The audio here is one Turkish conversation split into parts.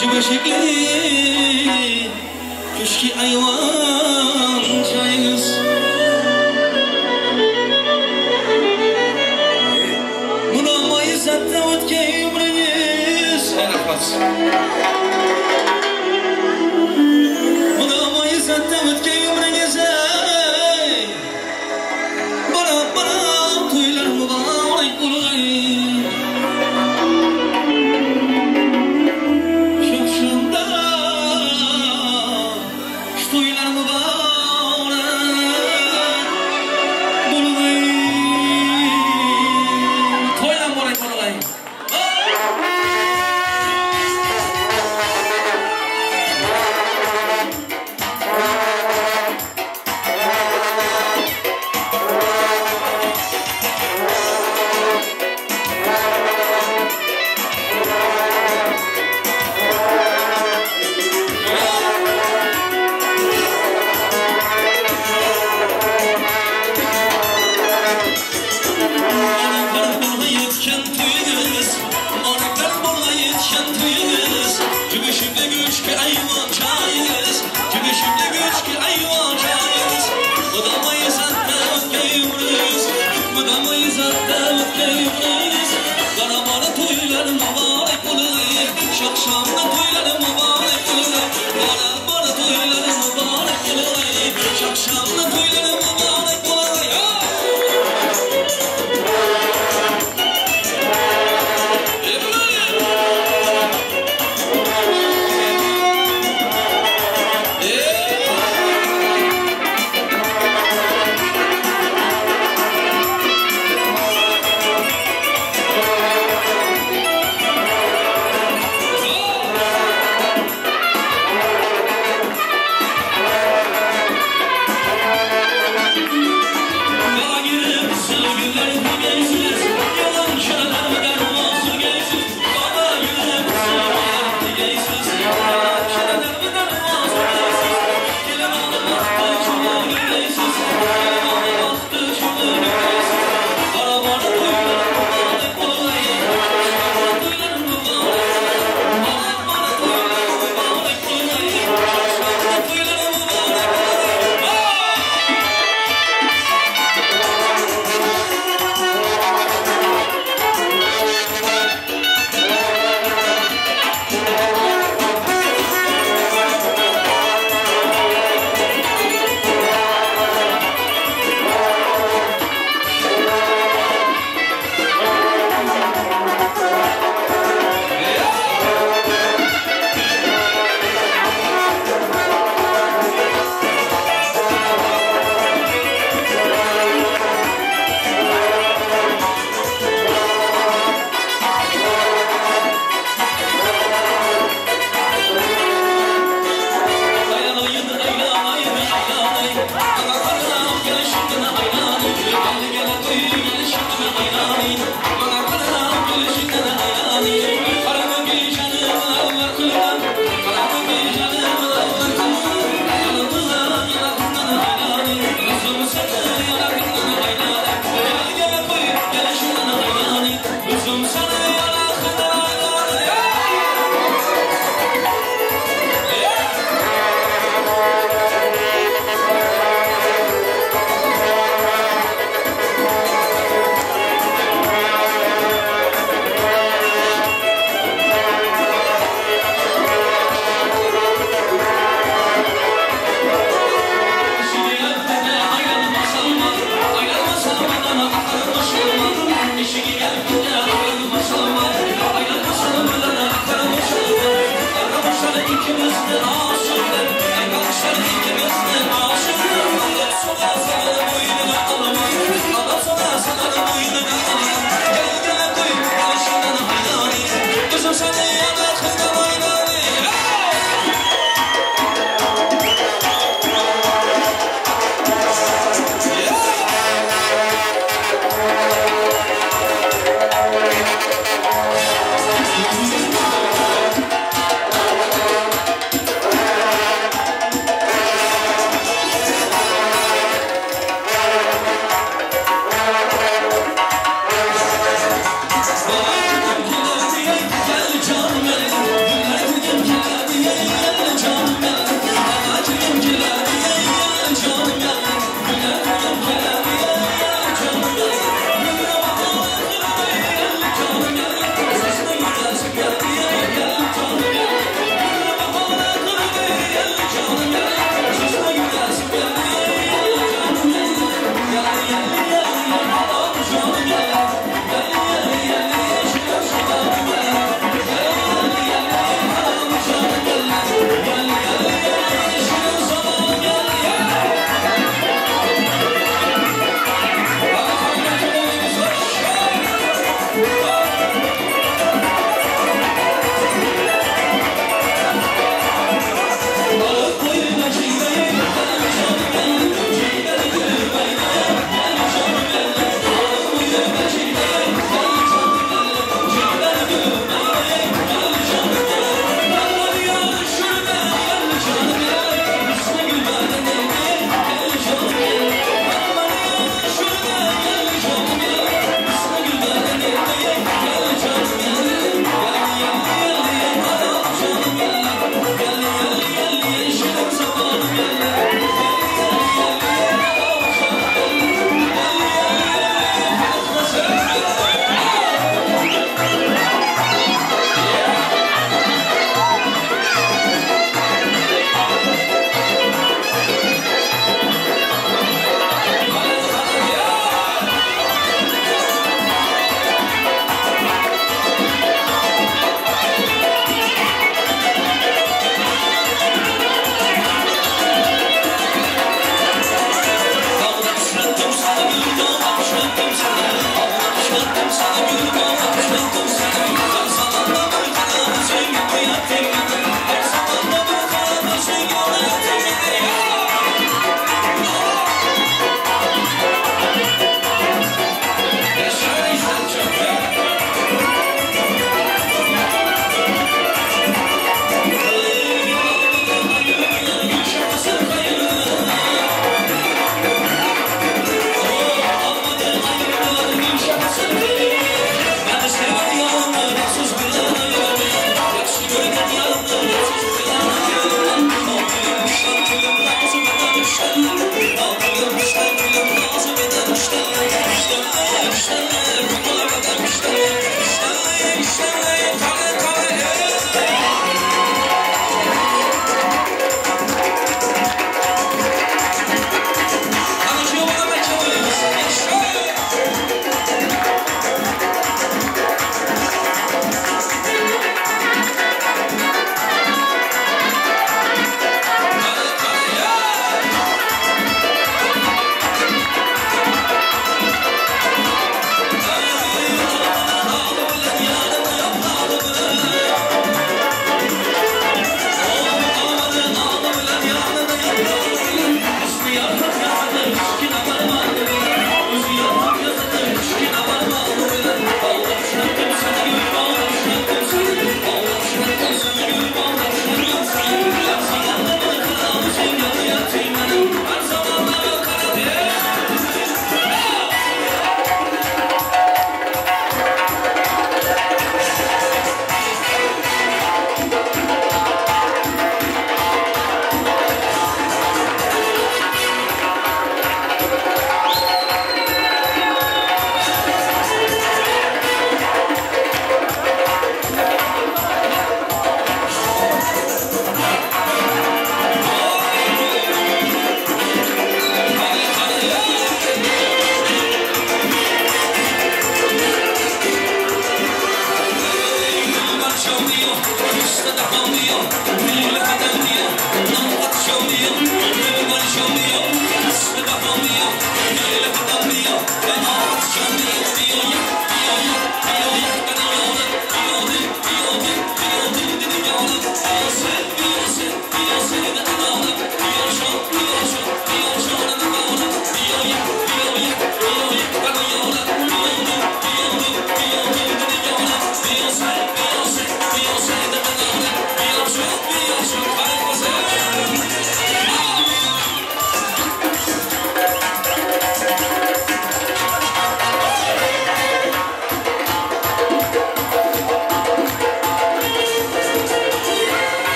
Cıbeşikli köşki ayvan çayınız Munamayı zaten ötke ömrünüz Munamayı zaten ötke ömrünüz Bana toylar mübarek olayım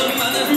Sana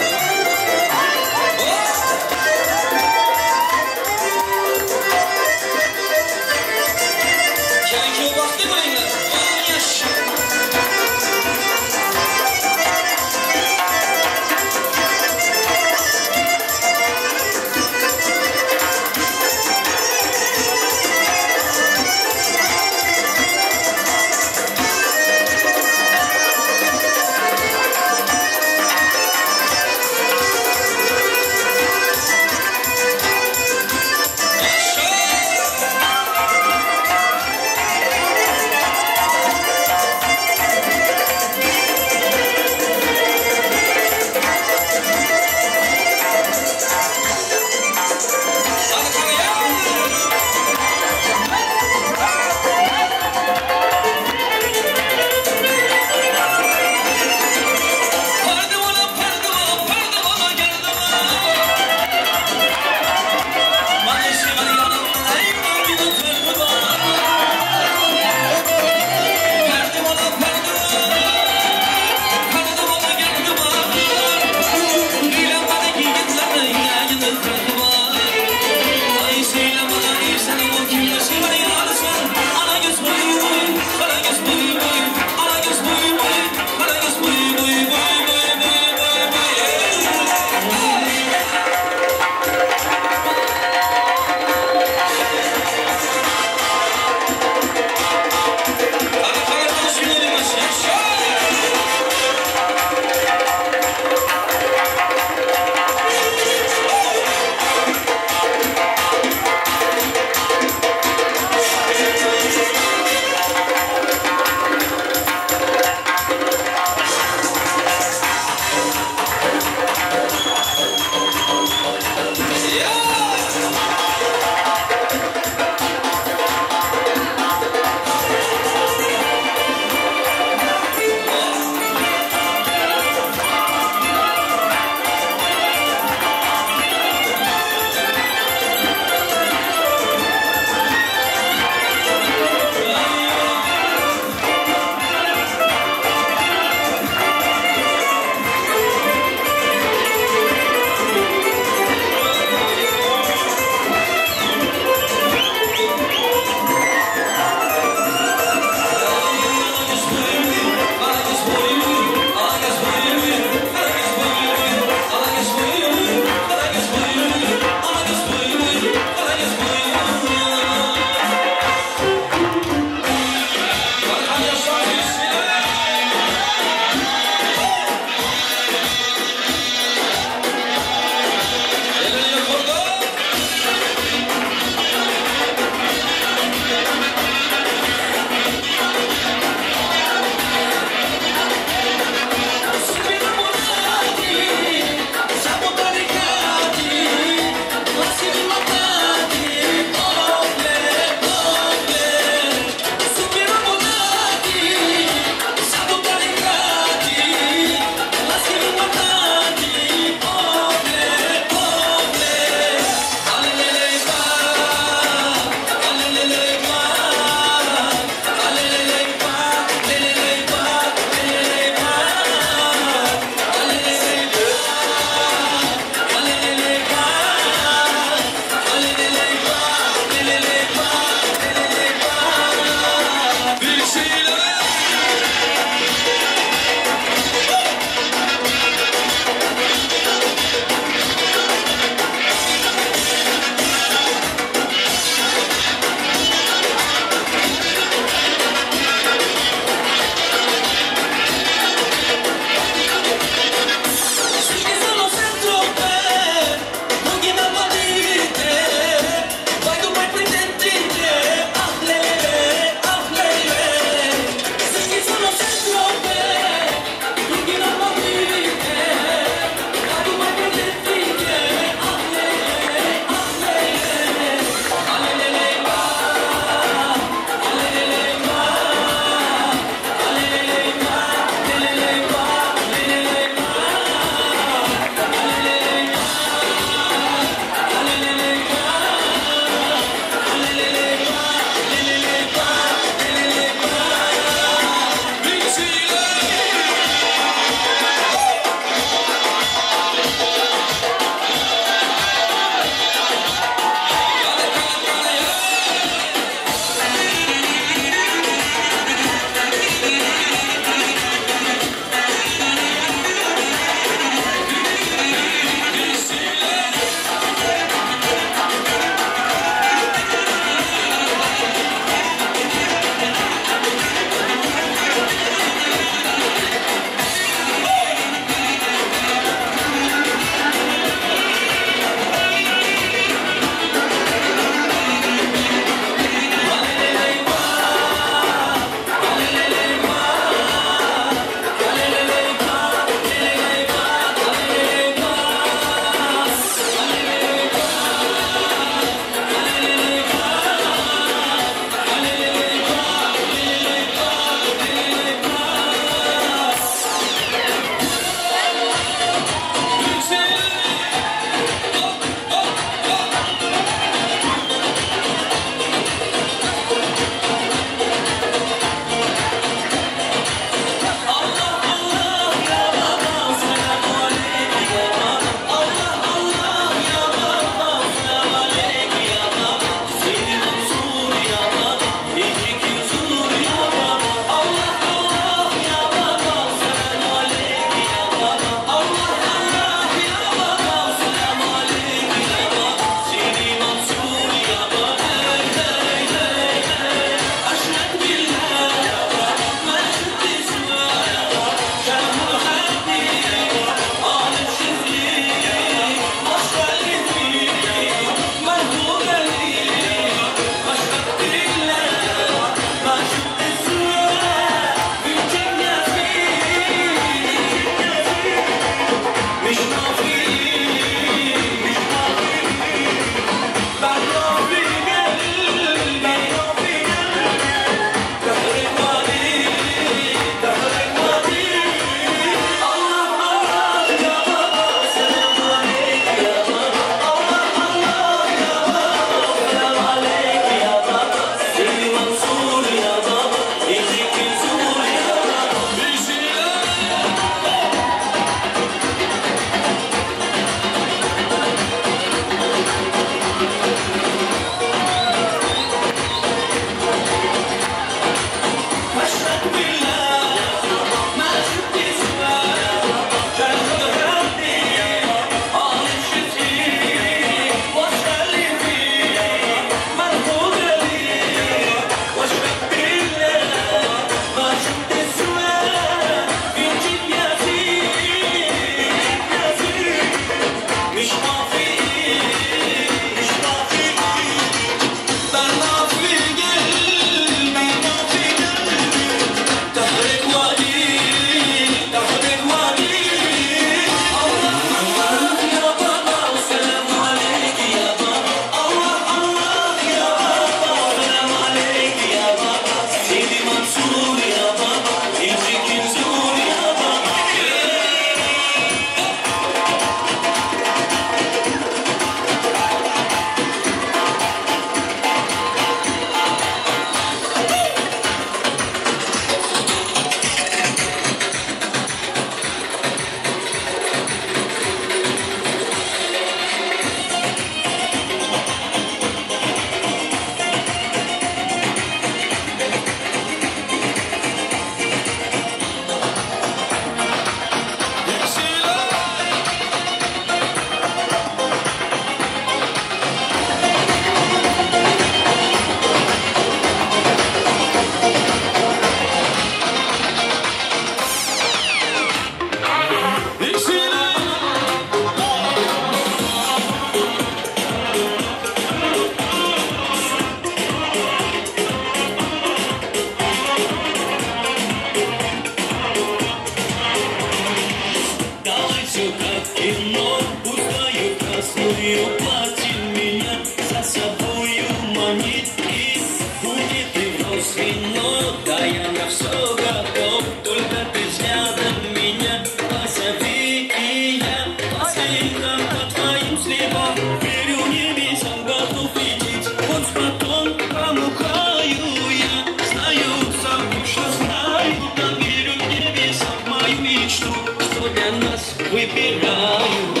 все как кино, пускаю красную платье меня, за собою манит и будет и врозь вино. Да я на все готов, только ты взглядом меня позови, и я последом по твоим следам верю небесам, готов лететь хоть с потомкам краю. Я знаю, сам что знаю, там верю небесам в мою мечту, что для нас выбираю.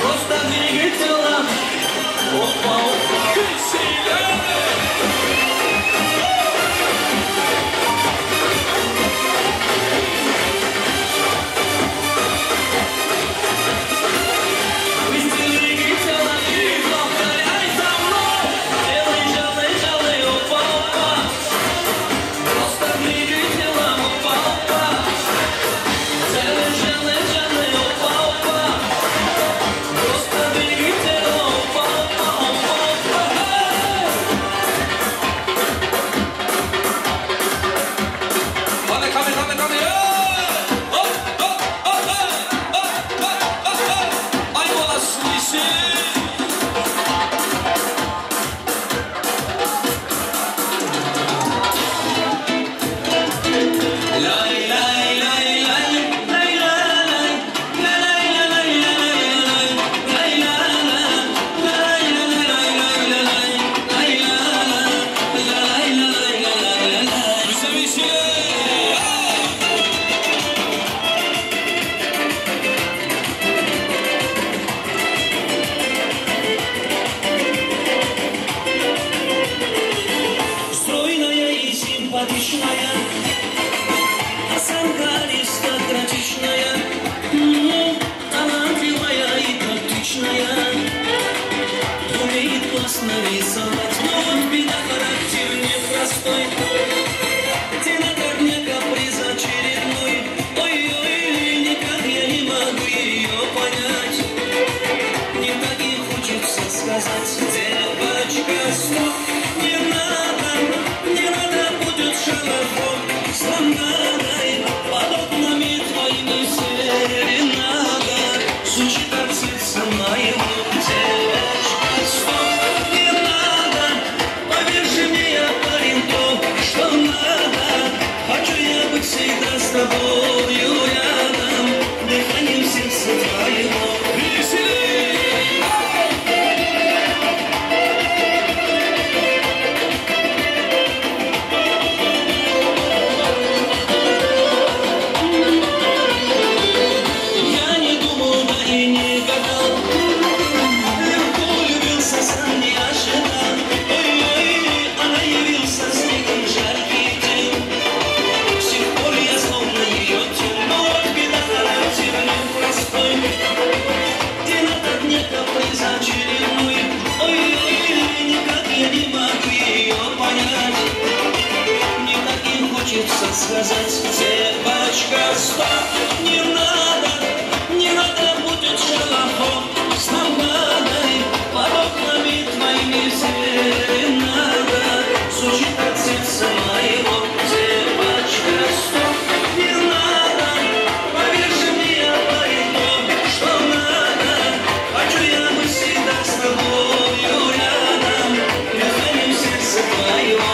Просто двигай сказать, девочка, стоп, не надо будет шалахом, сломанной под окнами твоими серенада, звучит от сердца моего, девочка, стоп, не надо, поверь мне, я парень, то, что надо, хочу я быть всегда с тобою рядом, дыханием сердца твоего. Сказать, девочка, стоп, не надо будет шалахом, с намадой, под окнами твоими серенада, звучит от сердца моего, девочка, стоп, не надо, поверь мне, я парень, то, что надо, хочу я быть всегда с тобою рядом, дыханием сердца твоего.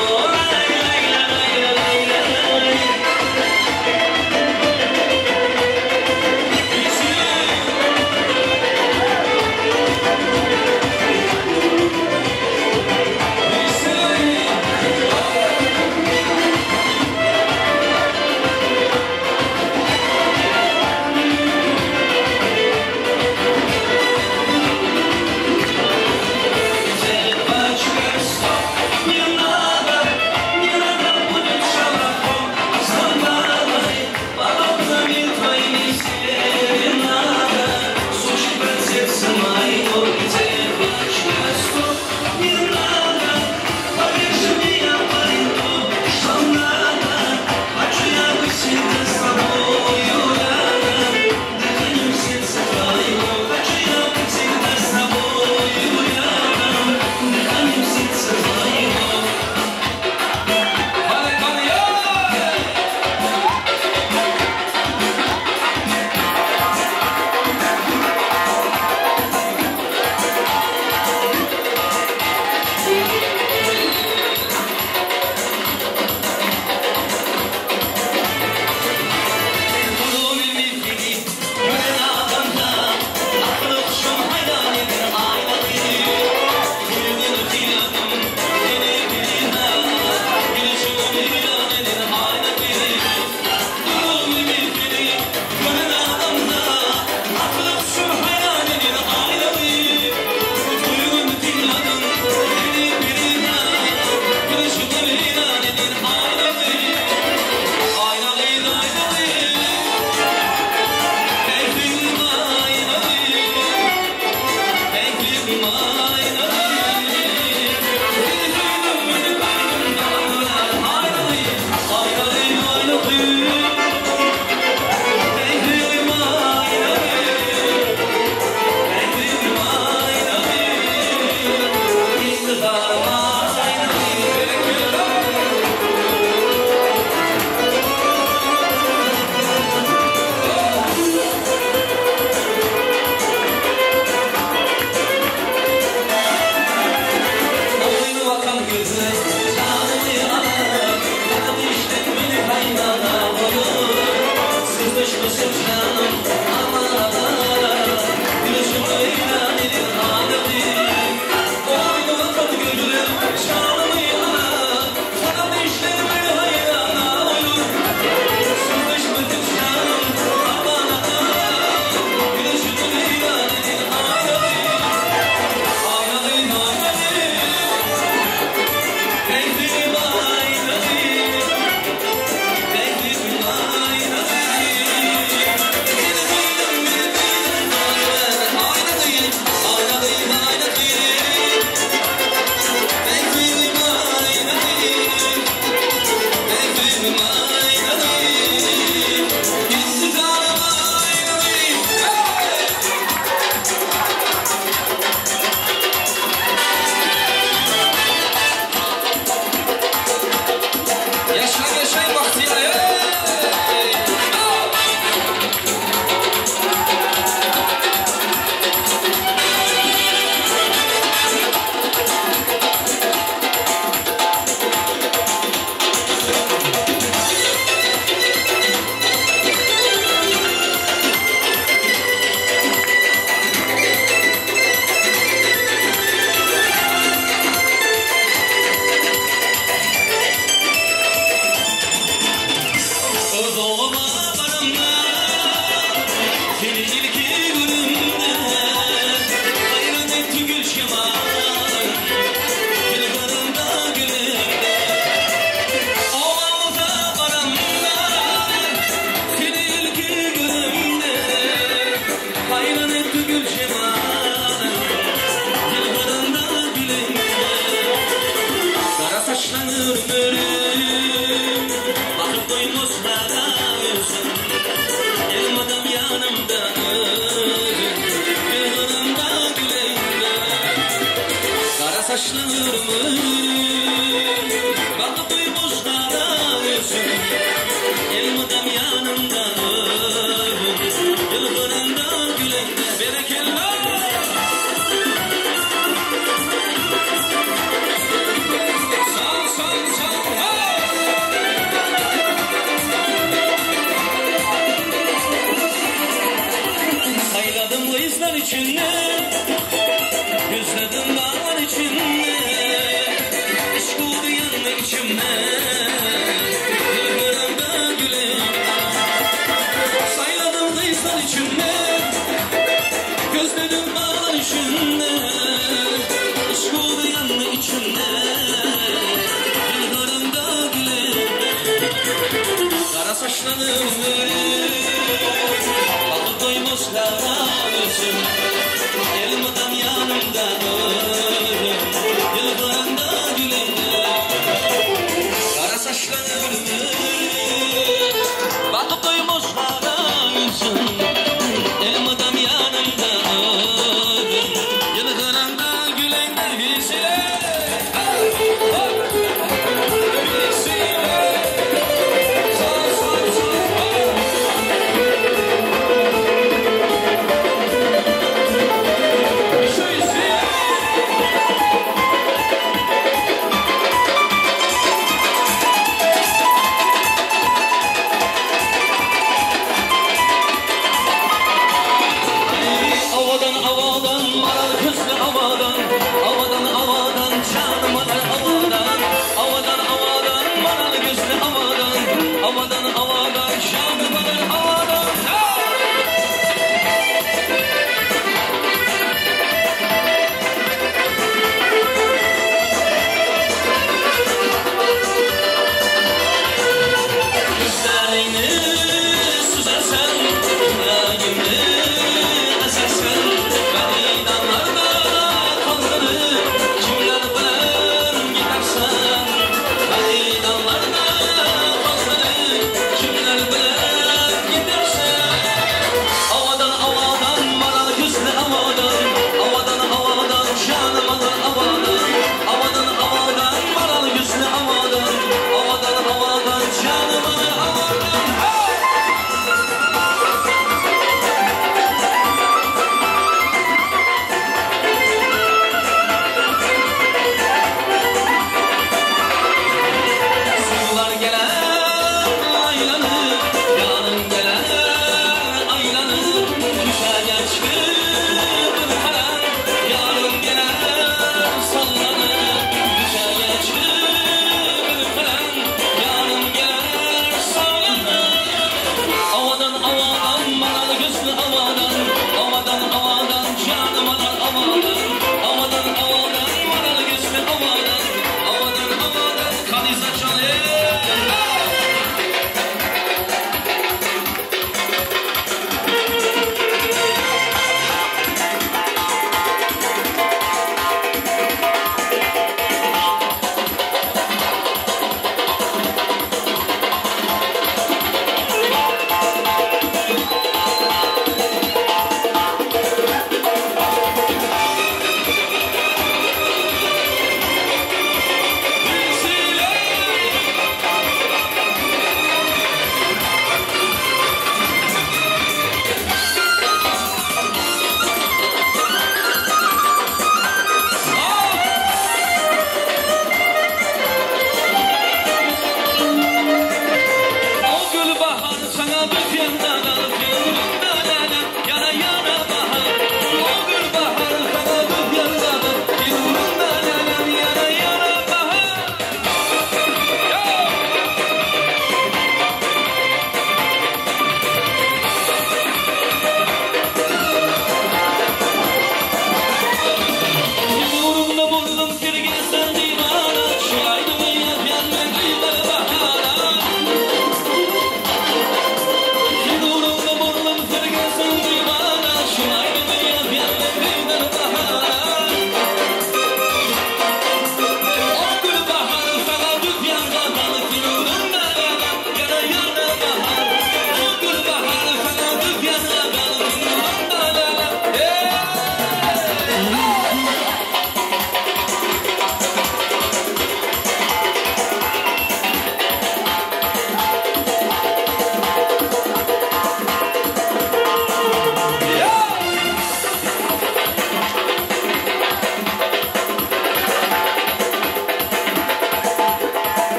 saçlarımı bakıp duymuşlara özüm elmadam yanımdan yılgınından gülende berekeller sayladım kızlar içinde gözledim dağlar içinde aşk oldu yandı içimde yılgınında gülende sayladım kızlar içinde gözledim dağlar içinde aşk oldu yandı içimde yılgınında gülende kara saçlarım alıp doymuşlar özüm elma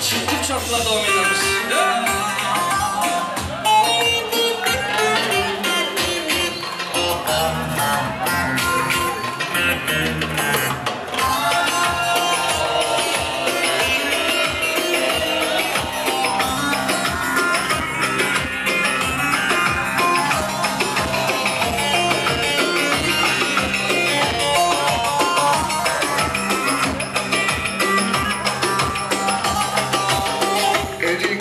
çiftlik şarkılar devam ederiz. Eddie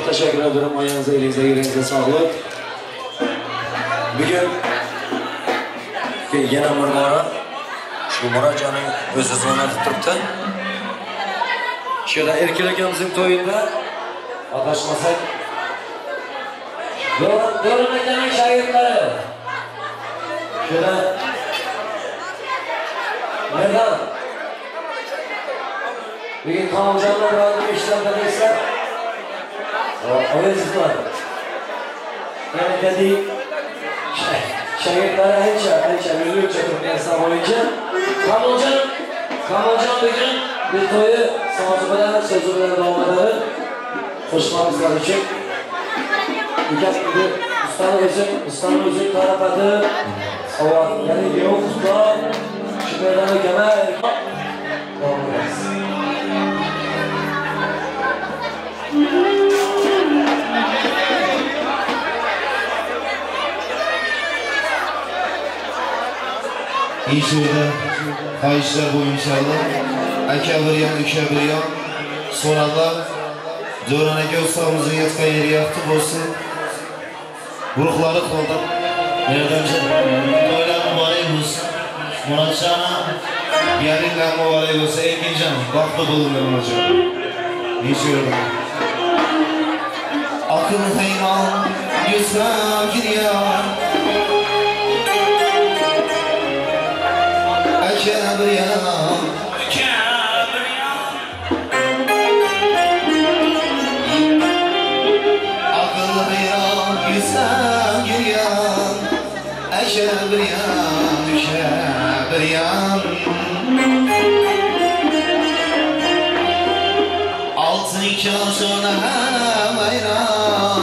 teşekkür ederim. Ayağınıza, elinize, yüreğinize sağlık. Bugün yana bir bora shu Murodjonning o'zi zo'natib turibdi. Shunda Erkin akamizning to'yida adashmasak Do'ron akaning shogirdlari shunda Merdan bugün Kamiljonlar bilan ishlarda deysizlar. Oyingizlar. Yani dedi şagirdlari ancha yuzlukcha turgan savolga Kamiljon bugün bir to'yi so'zi bilan so'zi bilan davom etadi. Qo'shmamizlar uchun ustani o'zi tarafati savol ya'ni yo'q usta shundan kamar davom etamiz. İnşallah kayışlar bu inşallah. Aka bir yan, uka bir yan. Sonralar Do'ron aka ustamızın yatkan yeri yaktı olsun. Ruhları koldan. Yardımcı. To'ylar mübarek olsun. Murodjona yerinler mübarek olsun. Erkinjon baxtli bo'linglar Murodjon. İnşallah. Akıl hayran yüzler gidiyor. Kabriyan akıl hayran yüzden giriyan Kabriyan altın kaşına hayran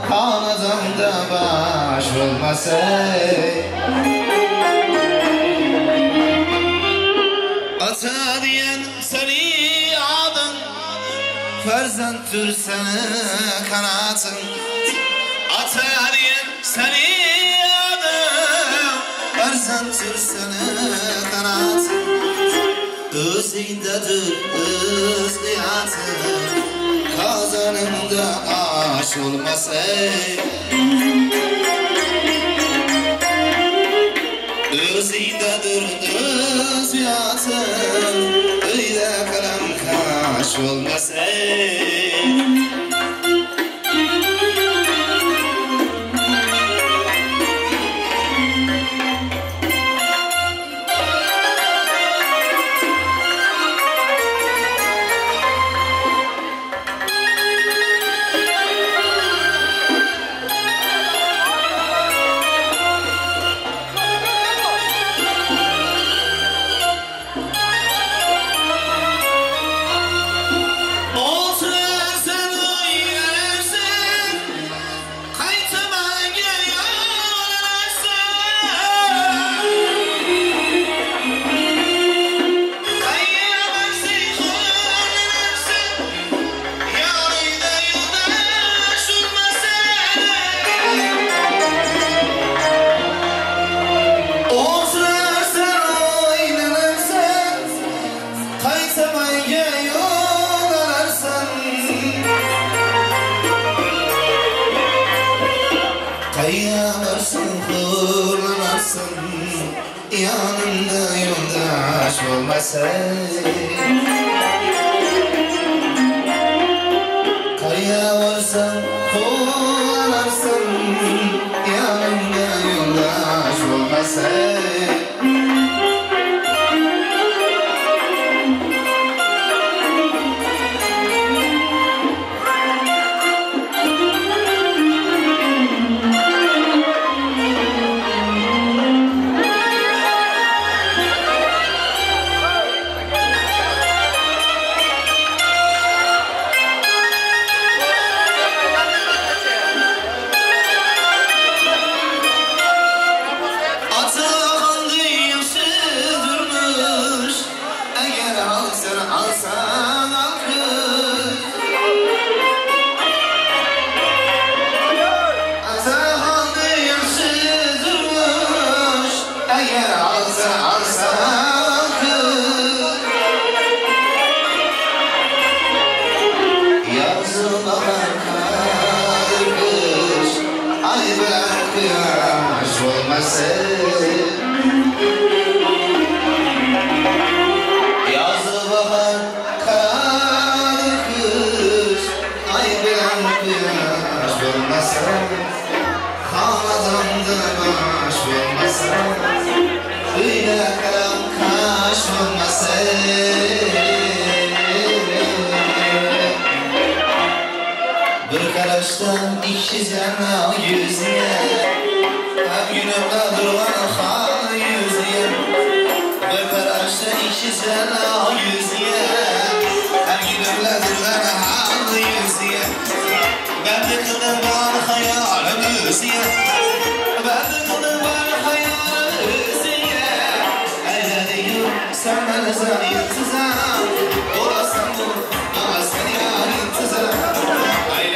kanadımda baş olmasa Ata diyen seni adın Ferzendtür seni kanatın Ata diyen seni adın Ferzendtür seni kanatın Özündedir öz hayatın Kazanımda aş olmasa Özündedir öz hayatın Öyle kalem kaş olmasa Yanında yoldaş olmasa Kaya varsan kullanarsın Yanında yoldaş olmasa Atıldı kıyaş olmasın. Yazı bahar karadır kış, ay bilen kıyaş olmasın. Hamazandı baş olmasın, öyle karam kaş olmasın. Bir karıştan iki yana yüzüne, hem günümde durgan hal yüzüne. Bir karıştan iki yana yüzüne, hem günümde durgan hal yüzüne. Ben de kıldım var hayalim yüzüne, ben de kıldım var hayalim yüzüne. Eylediğim sen bana sen intizam, olasın bu ama sen yar intizam. Hey!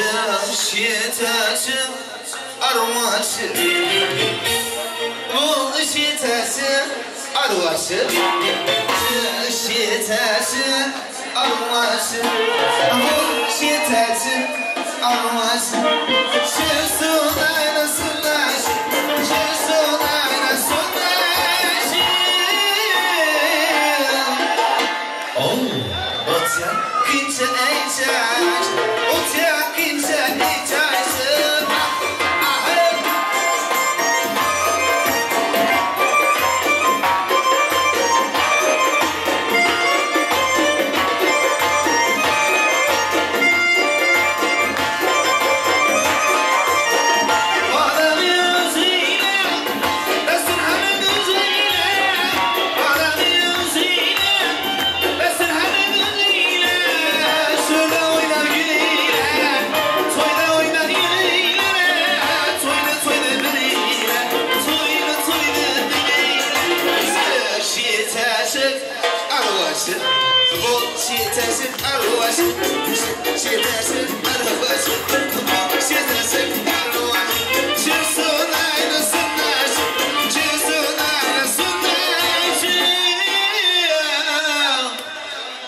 Kış yetersin arvaşı Bu kış yetersin arvaşı Kış yetersin arvaşı Bu kış yetersin arvaşı Şersun aynasınlar Şersun aynasınlar Oh, what's your kinse eğitim? What's your kinse eğitim? Yetersin arvaşı Yetersin arvaşı Yetersin arvaşı Çırsun aynasınlar Çırsun aynasınlar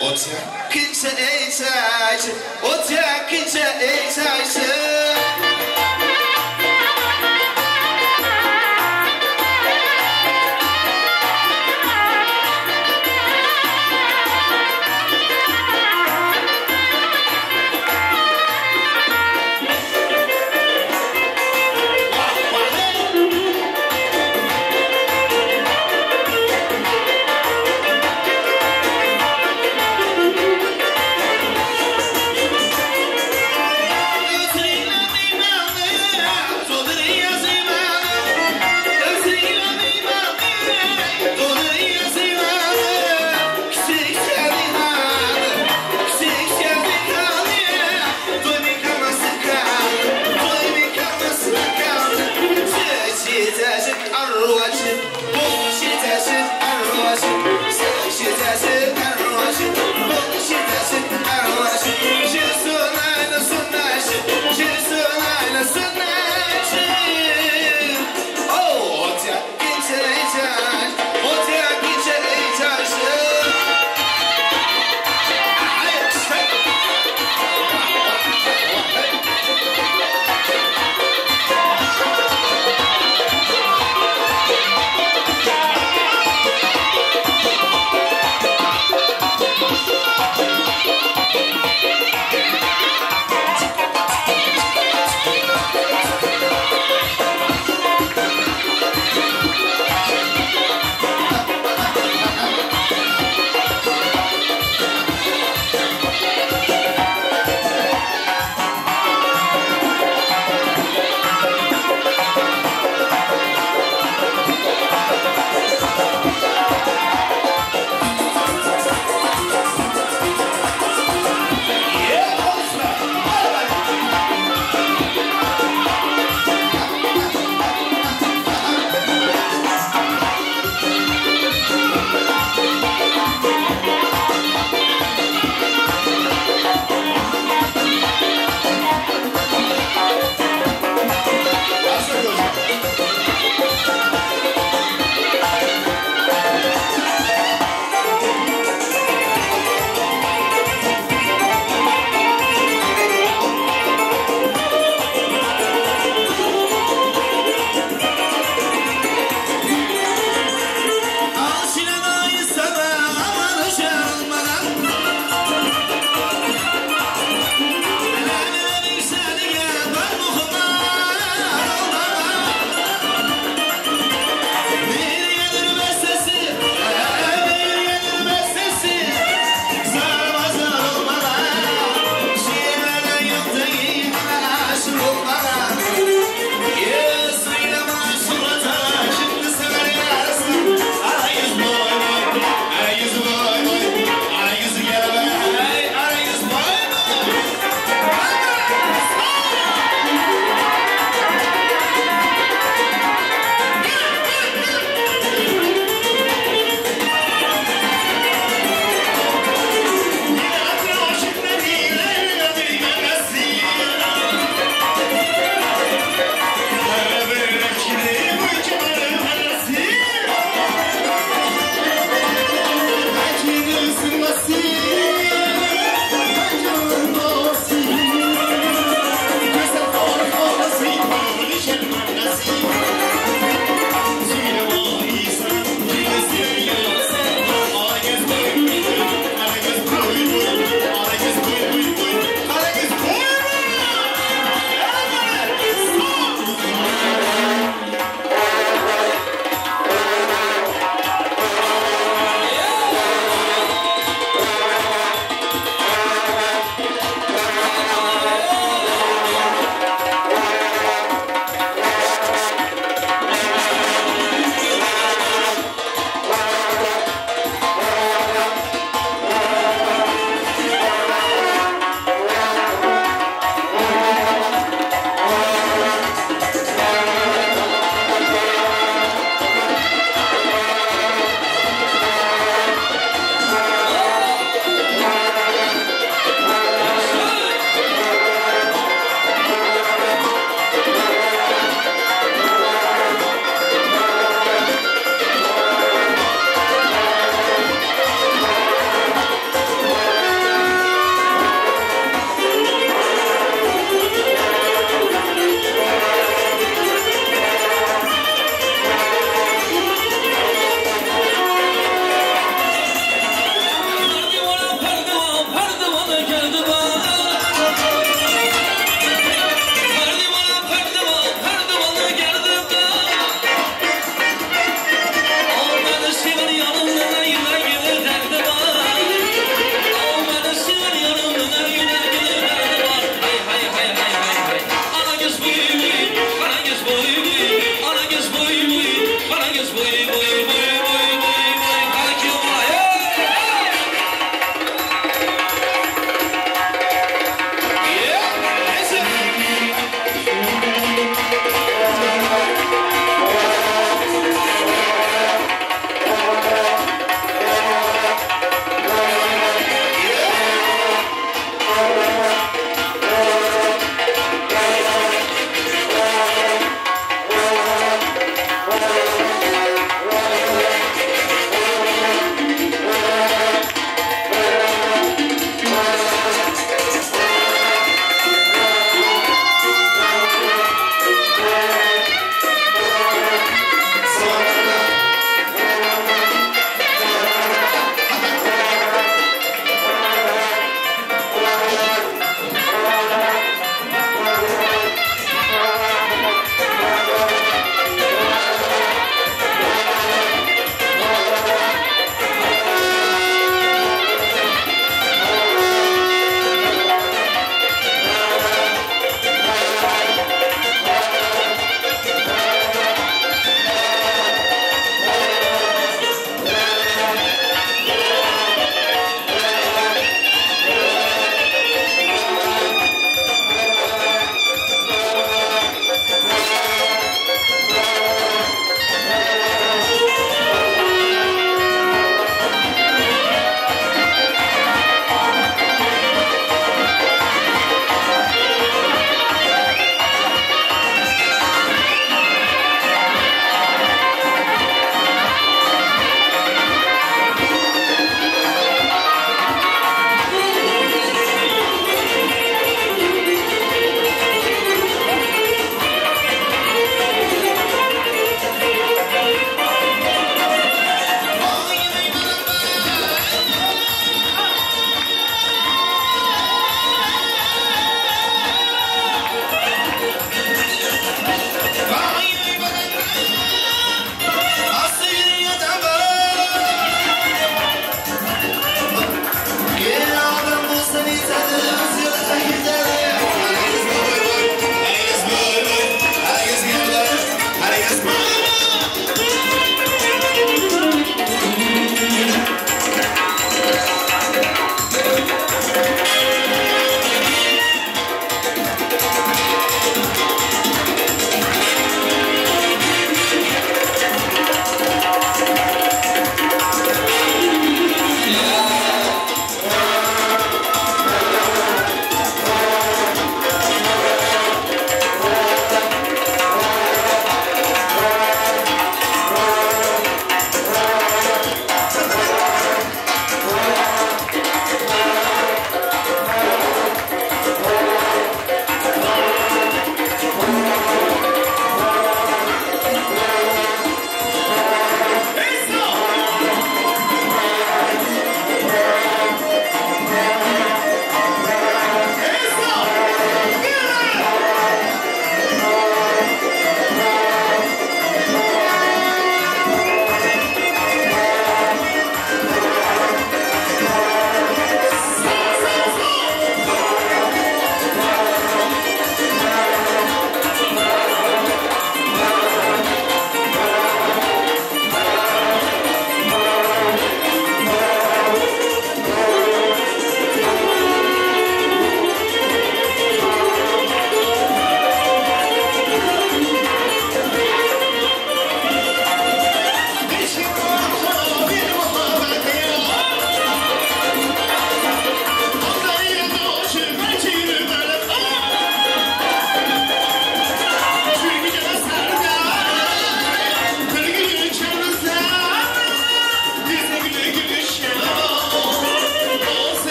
Otya kimse eğitim Otya kimse eğitim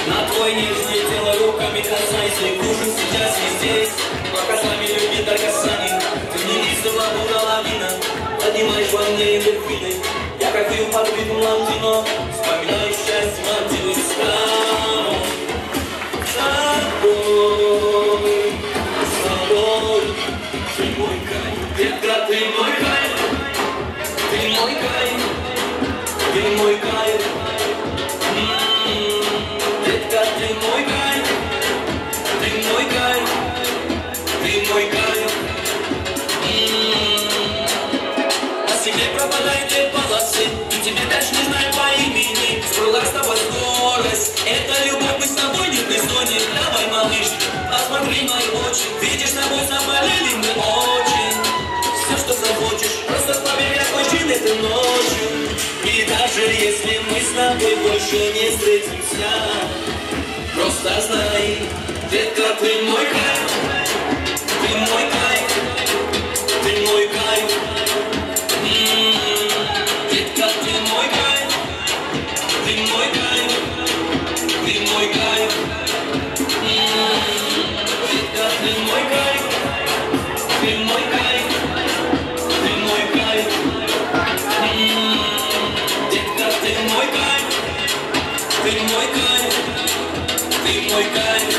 На твой нежное тело руками касайся, кружим сейчас и здесь. Пока с нами любит до касаний, ты не неистово будто лавина. Поднимаешь во мне эндорфины, я как вью под ритм ландино. Вспоминаю счастье, мотивы стану с тобой, с тобой. Ты мой кайф, детка, ты мой кайф, ты мой кайф, ты мой кайф. Детка, ты мой кайф, ты мой кайф, ты мой кайф. О себе пропадайте полосы, и тебе дальше не знаю по имени. Сбрала с тобой скорость, это любовь, мы с тобой не престоним. Давай, малыш, посмотри мои очи, видишь, с тобой заболели мы очень. Все, что захочешь, просто поверь, какой чин этой ночью. И даже если мы с тобой больше не встретимся, просто знай, детка, ты мой кайф, ты мой кайф, ты мой кайф. Детка, ты мой кайф, ты мой кайф, ты мой кайф. Детка, ты мой кайф, ты мой кайф, ты мой кайф. Детка, ты мой кайф, ты мой кайф, ты мой кайф.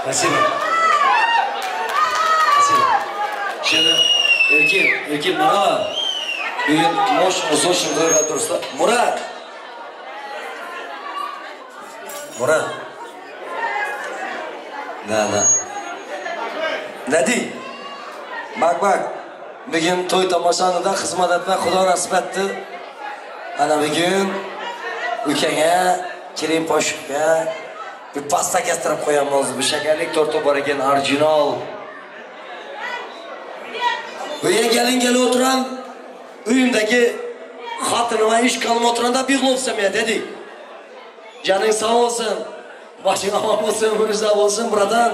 Nasiba. Şimdi Erkin Murat. Bugün moşunu soşunu koyup dursa. Murat. Ne deyim? Bak. Bugün to'y tomoshanida xizmat etmek Xudo nasip etti. Ana bugün ukangga, kelin poshga bir pasta kestirib qo'yamiz. Bu shakarlik torta bor ekan, orijinal. Bu gelin o'tiran uyimdagi xotinim va ish qilib o'tiranda bir bo'lsam ya dedik. Canın sağ olsun. Başın aman olsun, burası olsun buradan.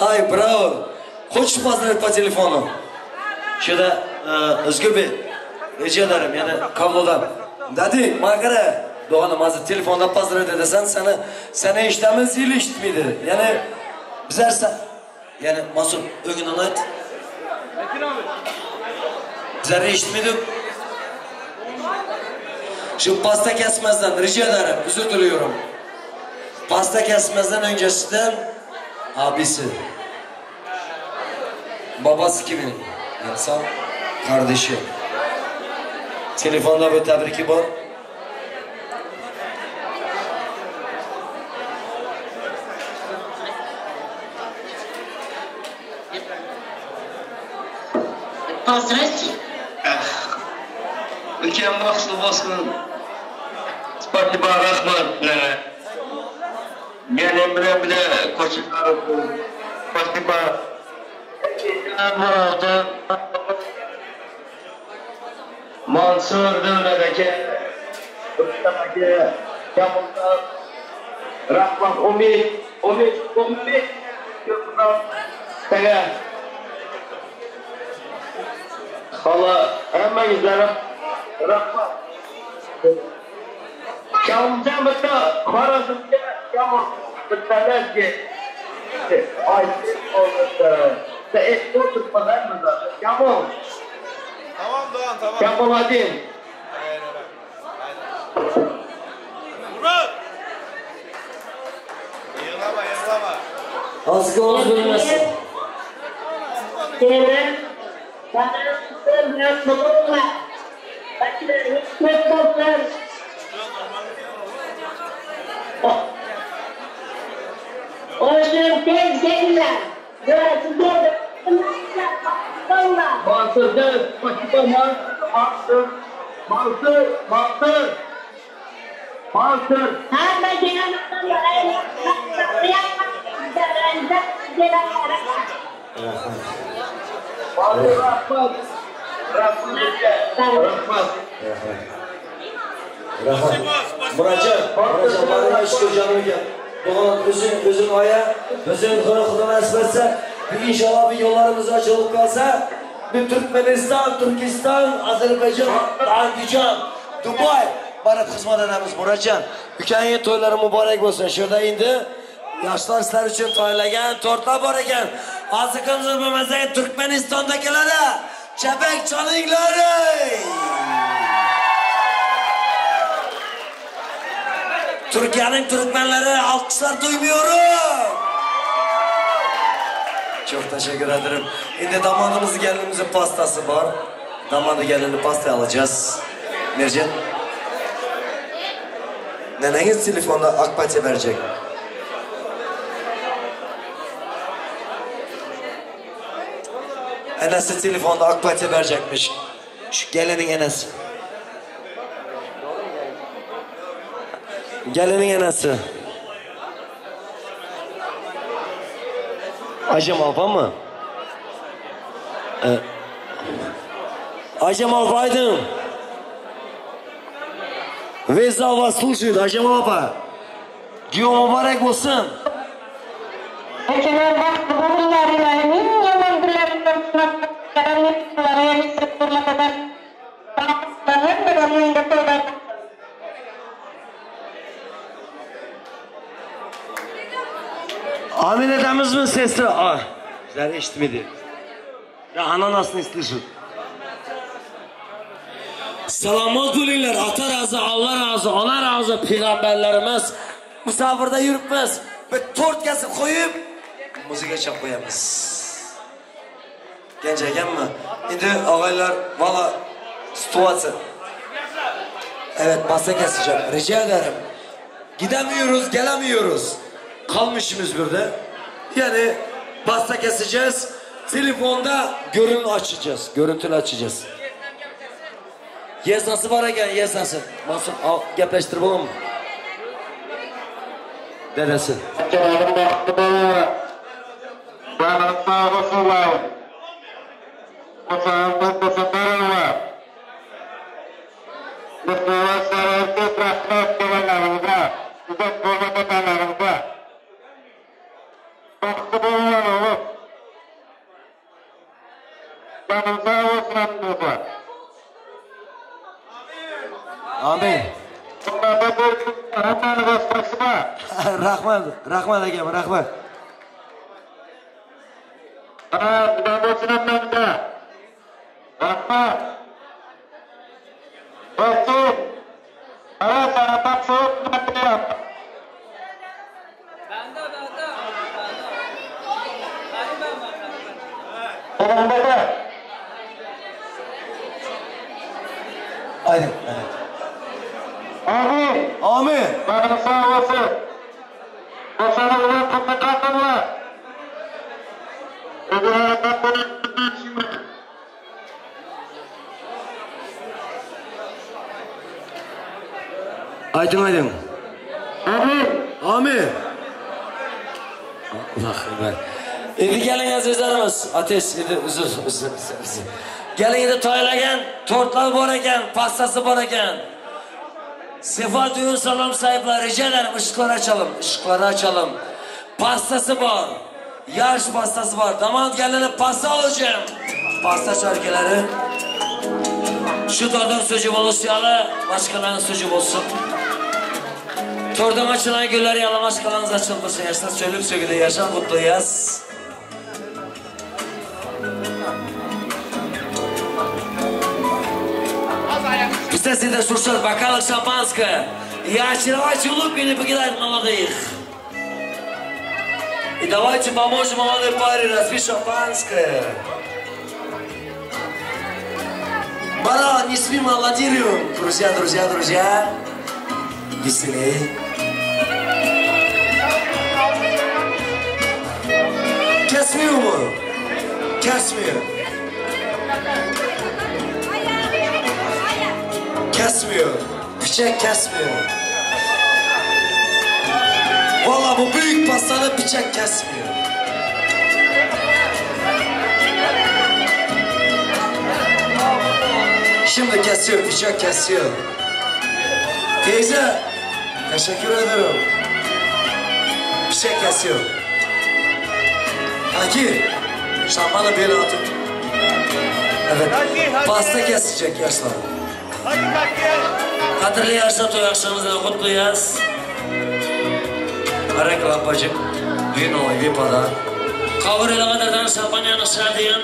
Ay bravo. Hoş pazar po telefonu. Şurada Özgür Bey. Rica ederim yani kablodan. Dedi, makara. Doğanım hazır telefonda pazar edesen sana işlemiz zil işitmiydi. Yani bizlerse yani Masum ögün anlat. Bizlerle işitmiydik. Şu pasta kesmezden rica ederim, özür diliyorum. Pasta kesmezden öncesinden abisi, babası kimin? İnsan kardeşi. Telefonda bir tebriki var. Здравствуйте. Ülkem mahsul olsun. Spatiba rahmat bile. Benim bile koçuklar olsun. Spatiba. Murat'ı. Mansur Dövme'deki. Üstemeki. Yamul'da. Rahmat Umit. Yoksa. Tege. Hala hemen izlerim. Rahmat. Kamcan bitti. Karasınca kamcan bittiler ki. Ayşe olmuşlar. Sen eski oturtmadan mı zaten? Kamon. Tamam Doğan tamam. Kamon hadi. Aynen. Murat. Yığlama. Azgın olmaz bölmesin. Senin bana biraz mutlu. Bakın hiç olsun. Oğlum tez gelme. Burası geldi. Mansur döv. Spatiba Mansur. Her gelen adamlar Rahmat. Muratcan bana iş göreceğim ki. Doğan özün aya, özün Xudo nasip etse, bir inşallah bir yollarımız açılıp kalsa, bir Türkmenistan, Türkistan, Azerbaycan, Andijan, Dubai barıp hizmet edemiz Muratcan. Ülkenin toyları mübarek olsun. Şurada indi. Yaşlar sizler için toylagan, tortlar var ekan. Azıkımızın bilmezden Türkmenistan'dakilere çepek çalingları. Türkiye'nin Türkmenleri alkışlar duymuyorum. Çok teşekkür ederim. Şimdi damadımızın gelinimizin pastası var. Damadı gelini pasta alacağız. Mercan. Neneniz telefonda akpati verecek. Enesi telefonda akpati verecekmiş. Şu gelinin enesi. Gelinin enesi. Acem Alpa mı? Acem Alpa'ydım. Veza вас слушает, Acem Alpa. Diyor mübarek olsun. Amin edemiz mi sesli? Ah, güzel işitmedi. Ya ananasını istiyorsun. Selamat bo'linglar, ata razı, Allah razı, ona razı, peygamberlerimiz misafirde yürütmez. bir tort kesip koyup müziğe çap koyamız. Genç ekenmi? Şimdi ağaylar valla situasyon. Evet pasta keseceğim. Rica ederim. Gidemiyoruz, gelemiyoruz. Kalmışımız burada. Yani pasta keseceğiz. Telefonda görüntü açacağız. Görüntülü açacağız. Yesnası var eken yesnası. Mansur al gepleştir bunu mu? Dedesi. Amin. Rahmat, rahmat akam, rahmat. Aynen, evet. Amin. Amin. Bana sağ olasın. Başarı olan kapıkatınla. Öbür harekatları şimdi. Aydın aydın. Amin. Amin. Allah Allah. Şimdi gelin azizlerimiz. Ateş, üzür. Gelin yine toylagan, tortlar bor ekan, pastası bor ekan. Sefa düğün salon sahipleri rica ederim ışıkları açalım. Pastası var, yarış pastası var. Damat gelene pasta alacağım. Pasta şarkıları. Şu tordan sucuk oluşuyalı, başkalarının sucuk olsun. Tordan açılan güller yalan başkalarınız açılmasın. Yaşlar söyleyip söyledi, yaşam mutlu yaz. Если слушать бокалы шампанское, я очаровательный улыбкой покидать молодых. И давайте поможем молодой паре разбить шампанское. Бара, не спим, аплодируем. Друзья. Веселей. Kesmiyor mu? Kesmiyor. Kesmiyor. Bıçak kesmiyor. Vallahi bu büyük pastanı bıçak kesmiyor. Şimdi kesiyor, bıçak kesiyor. Teyze, teşekkür ederim. Bıçak kesiyor. Haki, şampanı böyle atın. Evet, pasta kesecek yaşlar. Qadrli yaşlar to'y akşamımızdan kutlu yaz. Arak lampacık, vino, vipada. Kavur elavadardan şampanyanı şardiyan.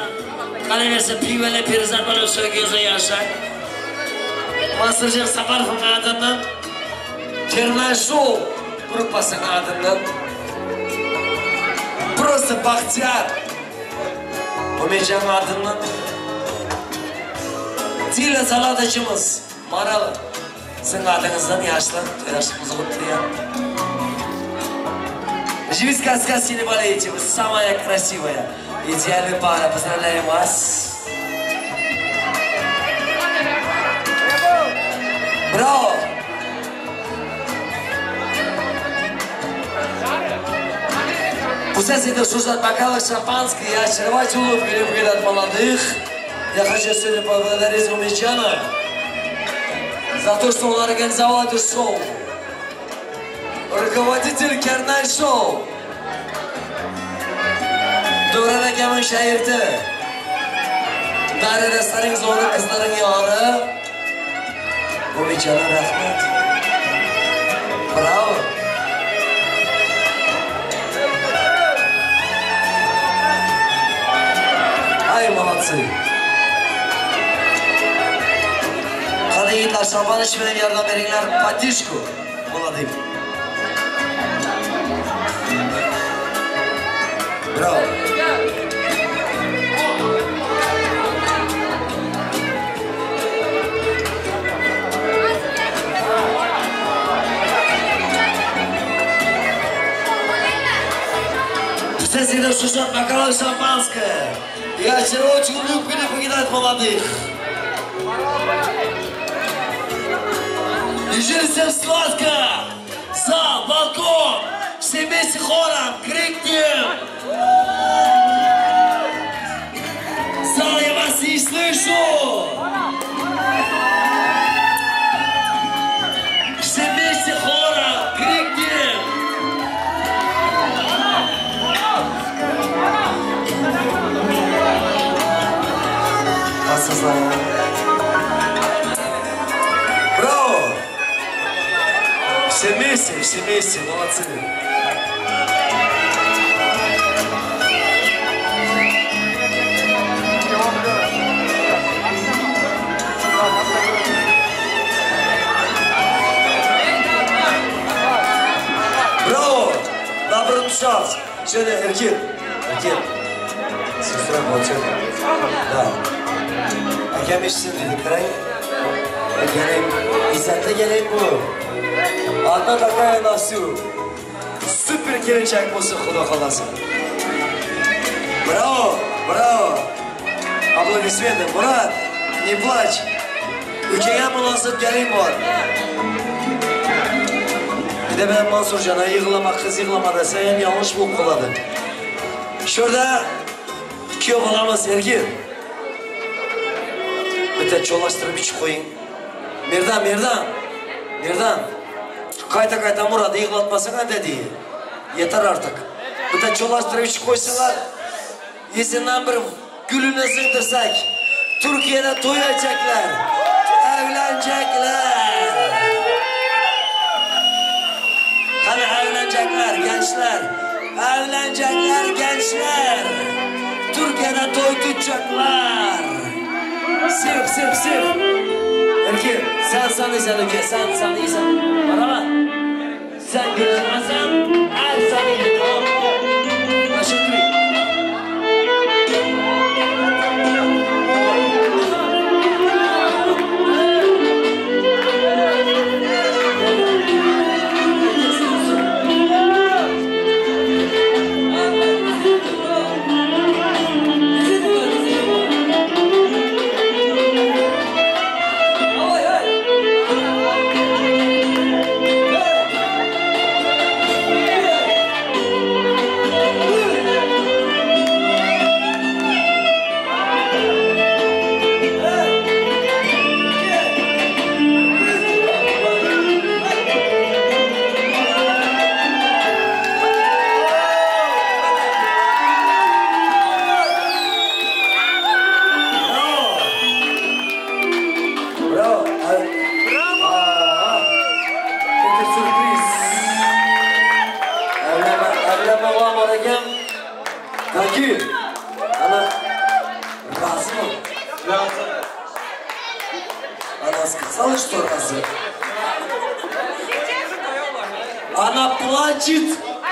Qaraversa pivali perizat bilan so'ygansa yaşar. Masırcık Safarovning adından. Terma Show gruppasining adından. Просто Baxtiyor. Umejon adından. Dila salatacımız Maralı. Sizin adınızdan yaşlar, yaşımızı kutlayan. Живи сказка сильно болеете, вы самая красивая, идеальная пара, поздравляем вас. Браво! Пусть это служат бокалы шампанское, я очаровать улыбку, любви от молодых. Я хочу сегодня поблагодарить Умечана за то, что он организовал это шоу. Rukovodитель Kernay Show. Duran akamın şehirde. Dairadaşların zoru kızların yari. Umechana rahmat. Bravo. Ay молодцы. Hadi yigitlar şampan içmeden yardım veringlar. Patishku. Молодым. Bravo. Всегда слушать бокал шампанское. Я вчера очень люблю покидать молодых. И жили всем сладко. Зал, балкон, все вместе хором крикнем. Зал, я вас не слышу. Все вместе хором крикнем. Браво! Все вместе, молодцы! Браво! Добро дышать! Сегодня Эркин. Сестра молчит. Да. Akam eshitsin dedi, qarang. İzzatda kerak bu. Одна такая на всю. Super kelinchak bo'lsa, xudo xolasa. Браво, браво. Аплодисменты. Мурат, не плачь. Ukaga munosib galing bor. Bitta men Mansurjon yig'lama, qiz yig'lama desa ham yanglish bo'lib qoladi. Shurda kuyov bolamiz Erkin. Bitta cho'lashtirib ichib qo'ying. Merdan. Qayta Muratni yig'latmasang dedi. Yetar artık. Bitta cho'lashtirib ichib qo'ysalar, esinden bir gülünü sığdırsak, Türkiye'de to'yacaklar, evlenecekler. Hani evlenecekler gençler, Türkiye'de toy tutacaklar. Sırf. Erkin, sen sanıysan öke, sen sanıysan. Bana bak. Sen gülmezsen, her sanıysan. Tamam. Teşekkür ederim.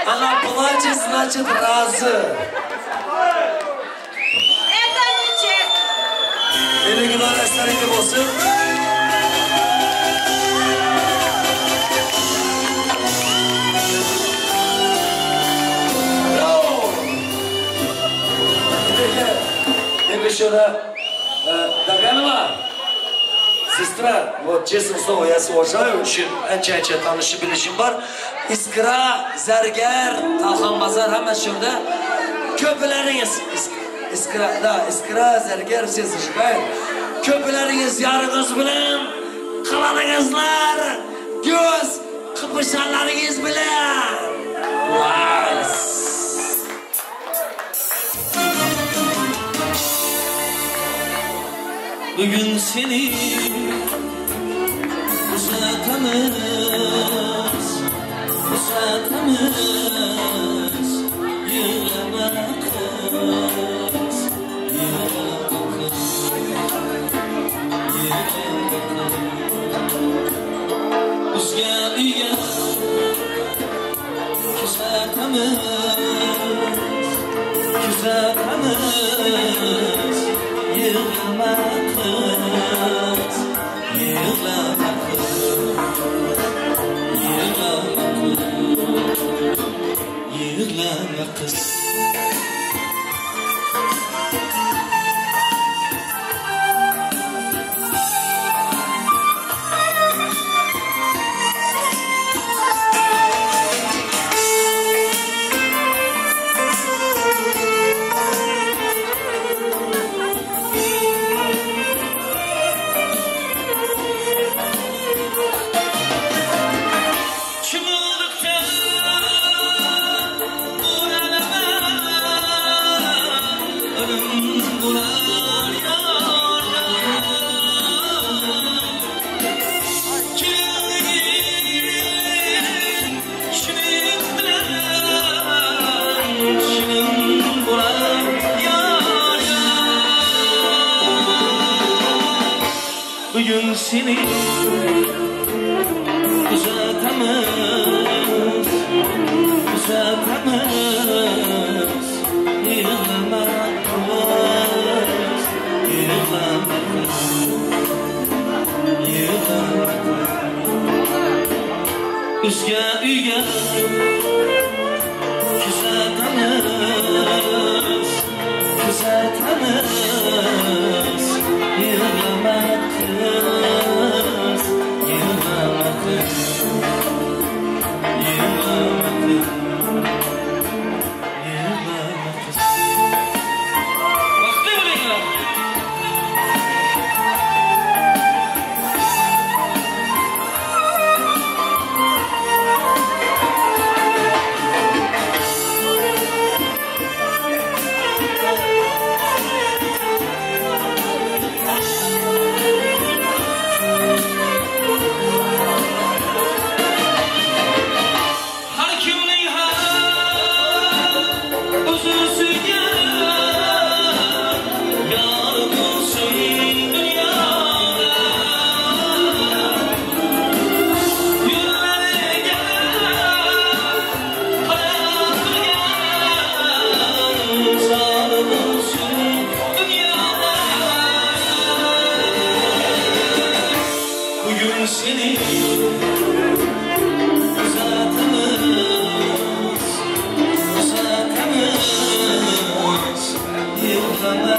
Она плачет, значит, разы. Это не чек. Belediyeler esnafı olsun. Bravo. Şimdi şöyle Daganova. Сестра, вот честное слово, я уважаю, очень ancha tanışıp bilishim bor. Iskra, zargar, talxonbazar hamma shunda. Ko'plaringiz iskra, zargar, все зажигают. Ko'plaringiz yarig'iz bilan, qalaningizlar, ko'z qipishalaringiz bilan. Bugün seni uzatamaz yığlama kız, Bizga uzatamaz Kuzatamiz yig'lama qiz, yig'lama qiz, yig'lama qiz, yig'lama qiz. Bugün seni uzatamiz, uzatamiz, yig'lama qiz, yig'lama qiz, yig'lama qiz. O'zga uyga kuzatamiz, kuzatamiz, yig'lama qiz, yig'lama qiz, yig'lama qiz, yig'lama qiz. Vaqti bo'linglar. Seni uzatamiz, uzatamiz, yig'lama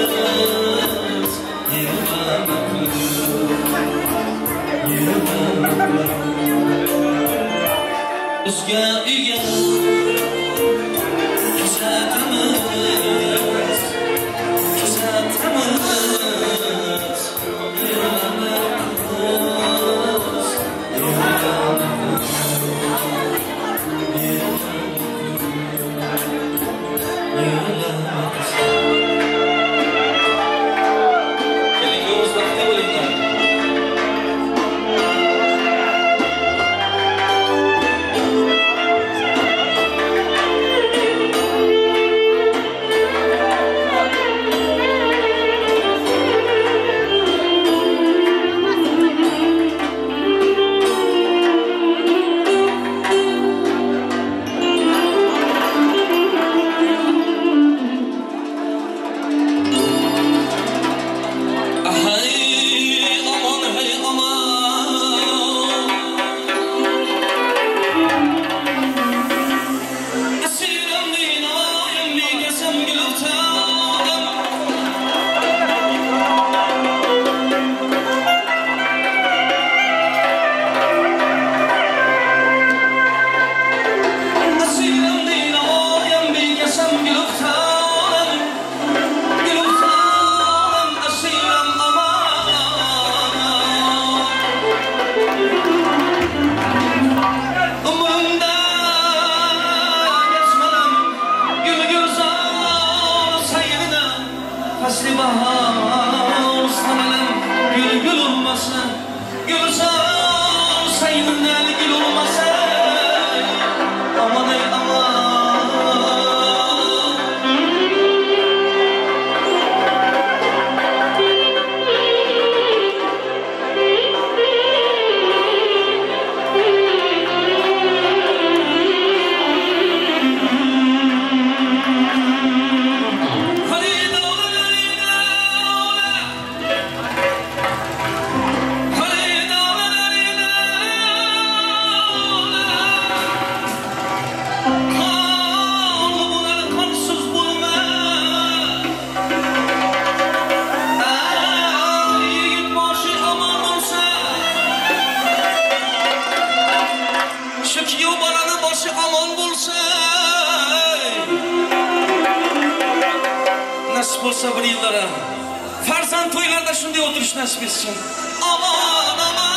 qiz, yig'lama qiz, yig'lama qiz. O'zga uyga kuzatamiz, kuzatamiz, yig'lama bo'lsa bir yillara. Farzand to'ylarda shunday o'tirish nasib etsin. Aman aman.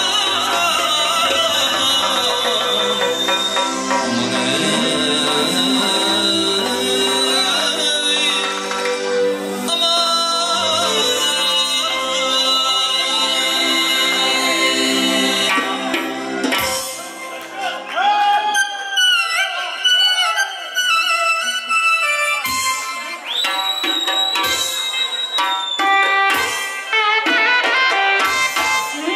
Thank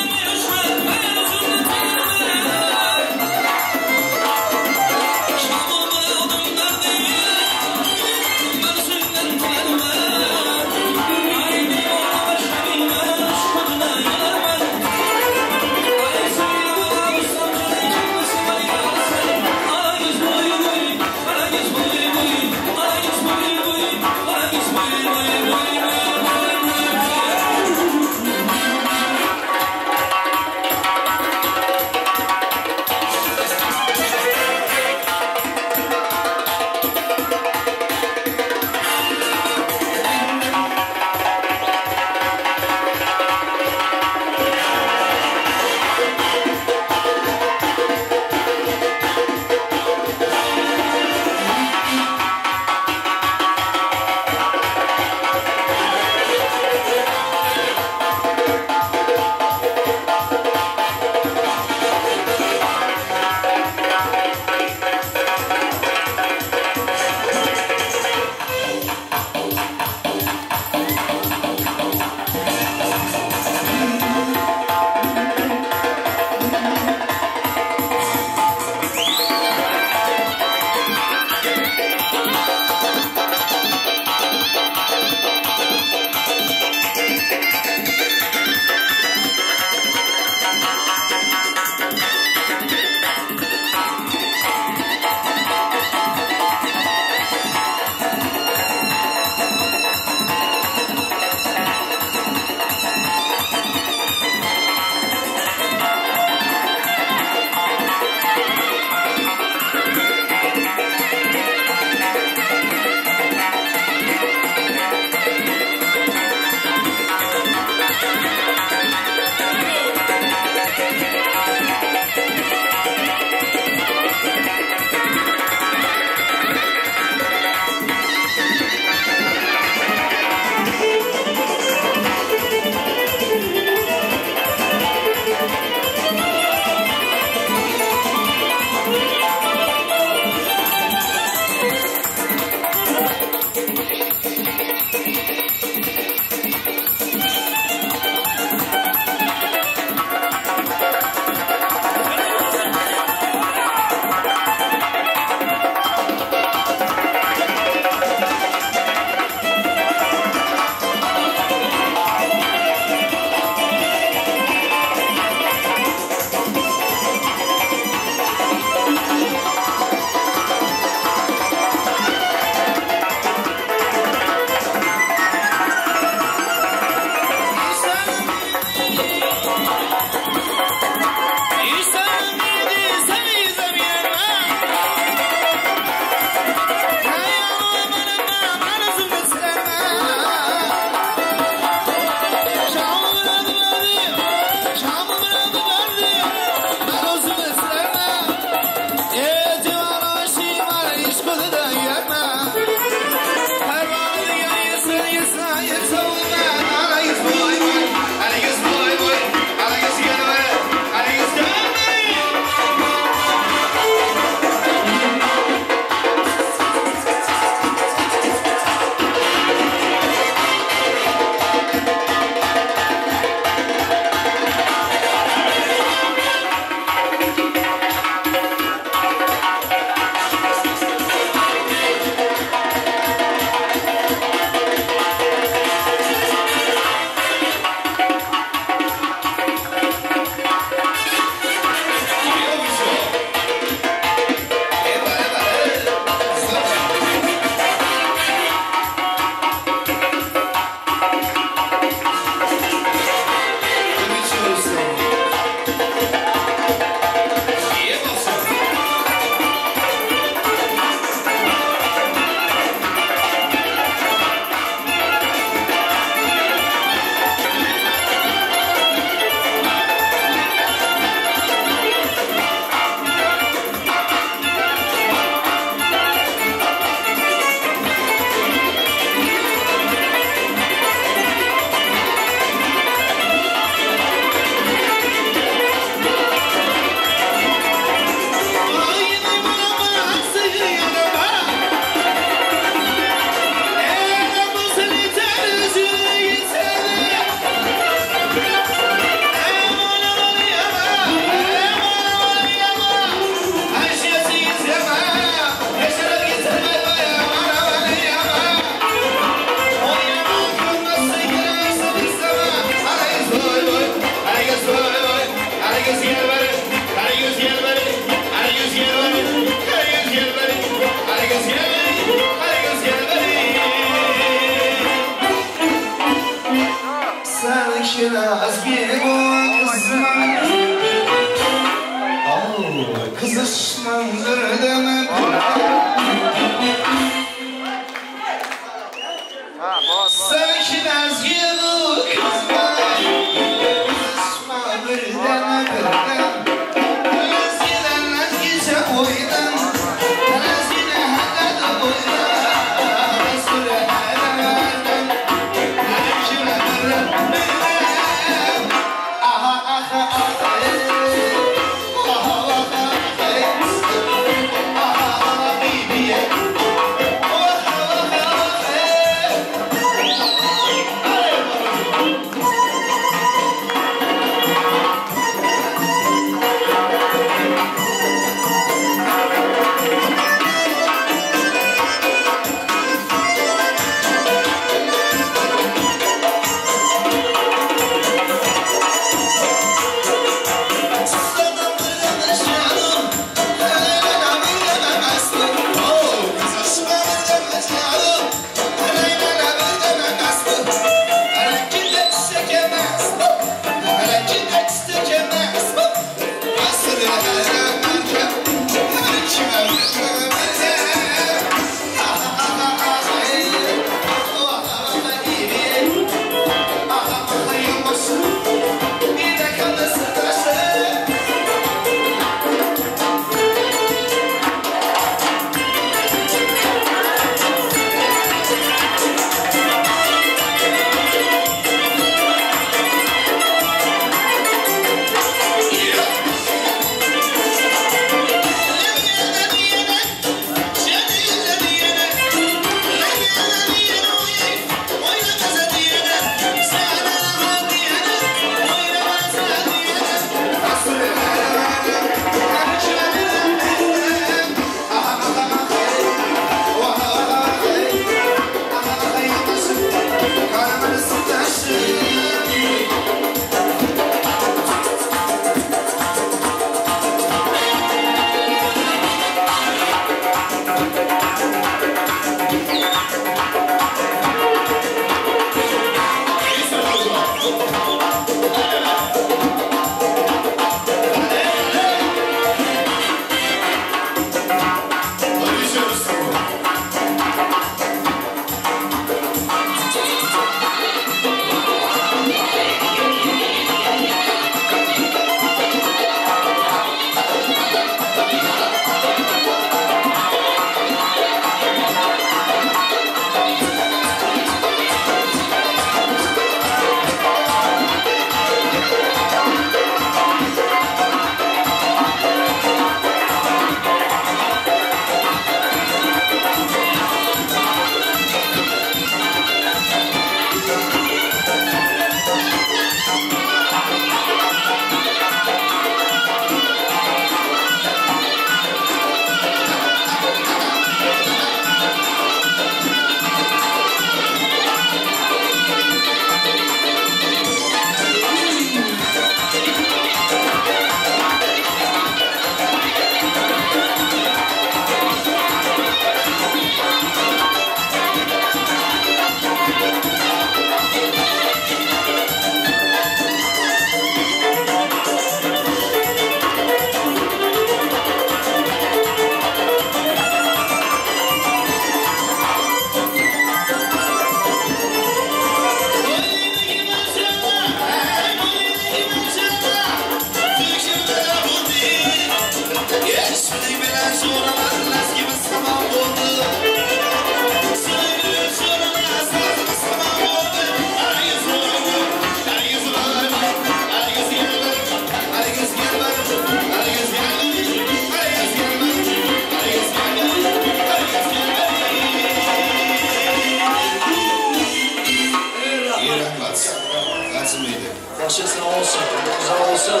Başı sağ olsun, sağ olsun.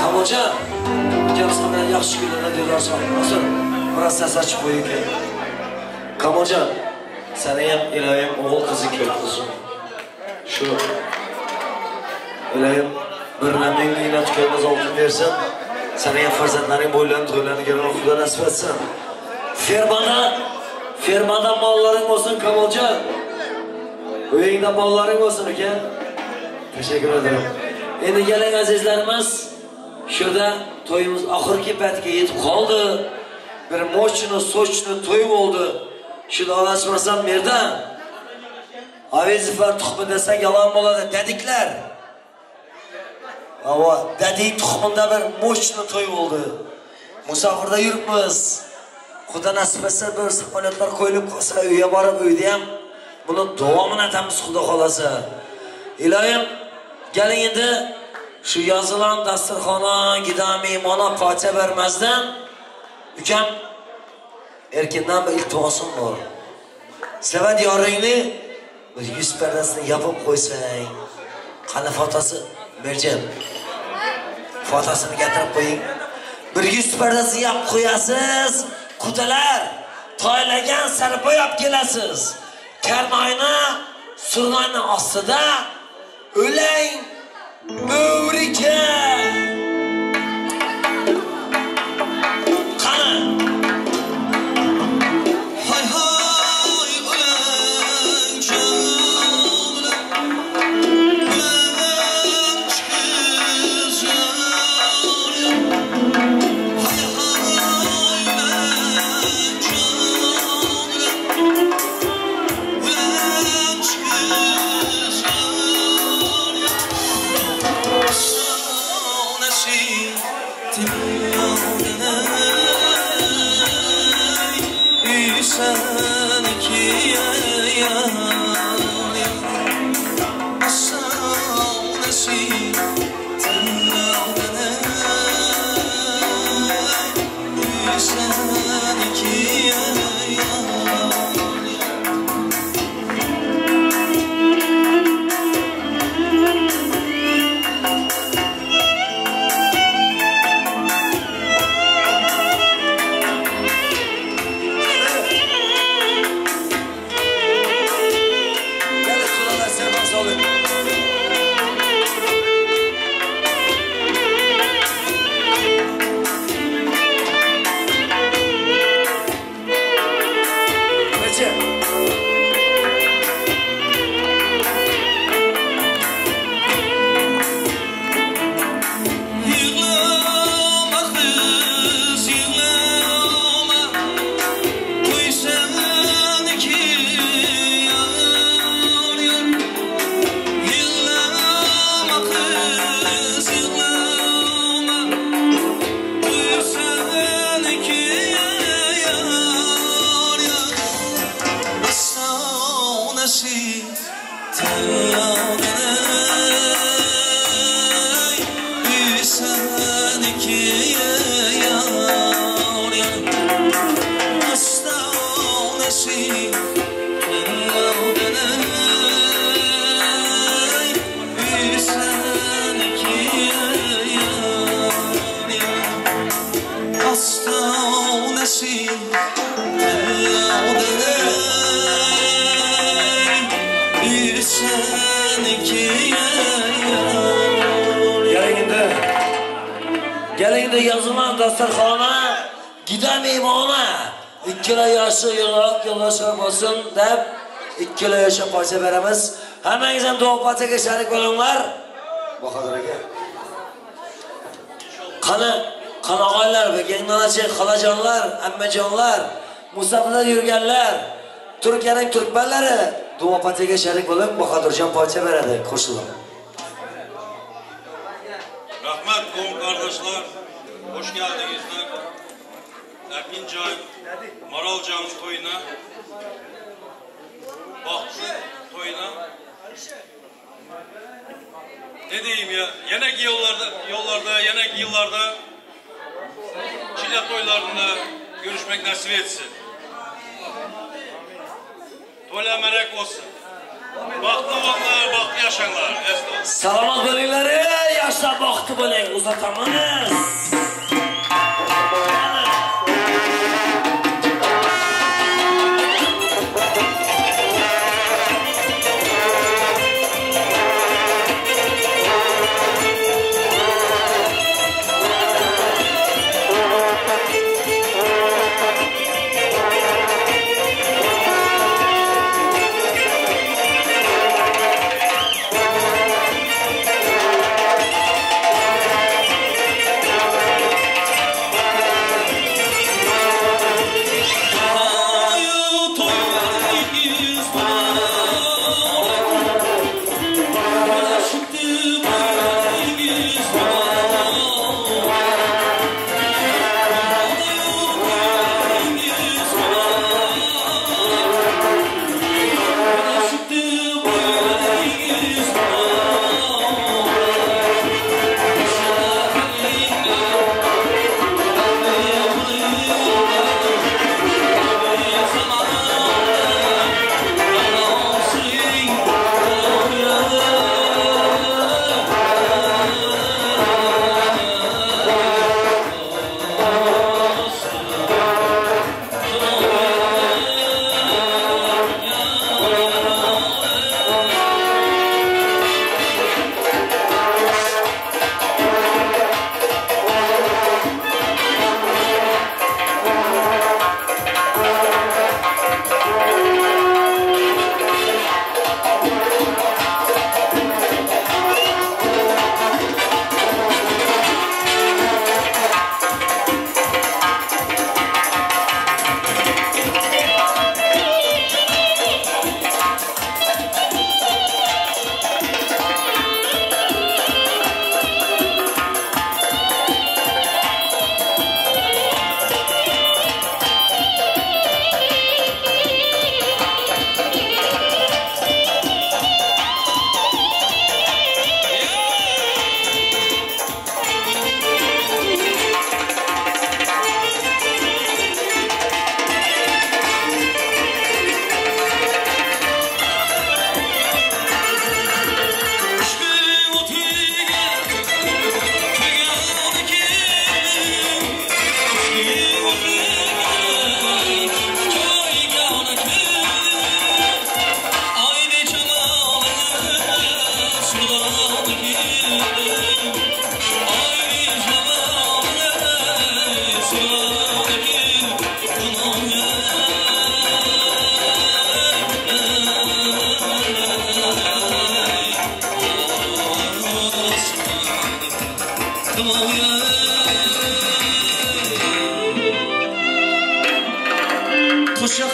Kamoca, gel sana yaxşı günlerine diyorlar nasıl? Biraz ses açıp koyuyor ki. Kamoca, sana hep ilayim oğul kızı köp olsun. Şu, ilayim birlemeyin inat köyümüz altın versen, sana hep fırsatların boylarını toylarını gelen okuda nasip etsen. Fermada malların olsun Kamoca. Uyingda bolalaring bo'lsin uka. Teşekkür ederim. Endi keling azizlarimiz, şurada to'yimiz oxirgi paytga yetib qoldi. Bir mochni, sochni to'y bo'ldi. Shuni olashmasam merdan. Avezifar tuxmi desang yalan bo'ladi, dadiklar. Ava, dadik tuxmida bir mochni to'y bo'ldi. Musafirda yuribmiz. Xudo nasib etsa bir suhbatlar qo'yilib qolsa, uyga borib uyda ham buni davomini atamiz Xudo xolasa. Ilohim, keling endi shu yozilan dasturxona, gida mehmona pocha bermasdan ukam erkindan bir iltimosim bor. Sevad yoringni bir yuz pardasini yopib qo'ysang, qani fotasi Merjan. Fotasini keltirib qo'ying. Bir yuz pardasini yopib qo'yasiz. Qudalar toylagan sari bo'yab kelasiz. Karnoyni, surnoyni ostida o'lang bo'rika. Qani hay hay o'lang jamla. O'lang chiqizar. Hay Gelinde yazılan dasturxona, gida mehmona, ikkala yoshi yillar bo'lsin deb ikkala yoshi pocha beramiz. Hammangiz ham duo pochaga sharik bo'linglar. Bahodir aka. Qani og'aylar, kengonachi, xolajonlar, ammajonlar, musofirlar yurganlar, Turkiyaning turkmanlari duo pochaga sharik bo'lib, Bahodirjon pocha beradi, qo'shilib. Rahmat qo'm qardoshlar, hoş geldinizler. Erkincan, Maralcan toyuna, Bahtı toyuna. Ne diyeyim ya, yenek yollarda, yenek yıllarda, Çile toylarında görüşmek nasip etsin. Toylar merak olsun. Bahtı olanlar, bahtı yaşanlar. Selamat bo'linglar, yoshlar bahtı bo'ling, uzatamiz.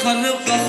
Bakınıp